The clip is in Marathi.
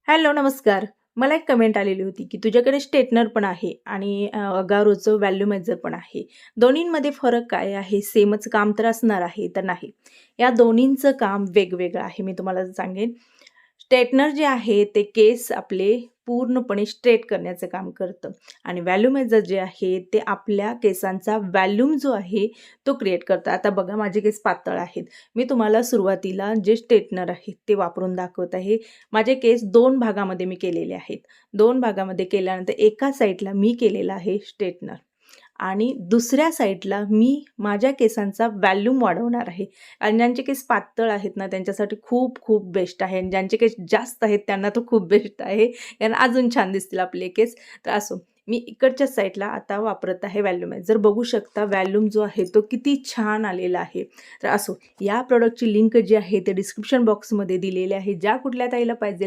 हॅलो, नमस्कार. मला एक कमेंट आलेली होती, की तुझ्याकडे स्ट्रेटनर पण आहे आणि अगारोचं व्हॅल्यूमायझर पण आहे. दोन्हींमध्ये फरक काय आहे? सेमच काम तर असणार आहे? तर नाही. या दोन्हींचं काम वेगवेगळं आहे. मी तुम्हाला सांगेन. स्ट्रेटनर जे आहे ते केस आपले पूर्णपणे स्ट्रेट करण्याचं काम करतं आणि व्हॅल्यूमायझर जे आहे ते आपल्या केसांचा व्हॅल्यूम जो आहे तो क्रिएट करतं. आता बघा माझे केस पातळ आहेत. मी तुम्हाला सुरुवातीला जे स्ट्रेटनर आहे ते वापरून दाखवत आहे. माझे केस 2 भागामध्ये मी केलेले आहेत. 2 भागामध्ये केल्यानंतर एका साईडला मी केलेला आहे स्ट्रेटनर आणि दुसऱ्या साईडला मी माझ्या केसांचा व्हॉल्यूम वाढवणार आहे. आणि ज्यांचे केस पातळ आहेत ना, त्यांच्यासाठी खूप खूप बेस्ट आहे आणि ज्यांचे केस जास्त आहेत त्यांना तर खूप बेस्ट आहे. कारण अजून छान दिसतील आपले केस. तर असो, मी इकडच्या साईडला आता वापरत आहे व्हॉल्यूमायझर. बघू शकता व्हॉल्यूम जो आहे तो किती छान आलेला आहे. तर असो, या प्रॉडक्टची लिंक जी आहे ते डिस्क्रिप्शन बॉक्समध्ये दिलेली आहे. ज्या कुठल्या ताईला पाहिजे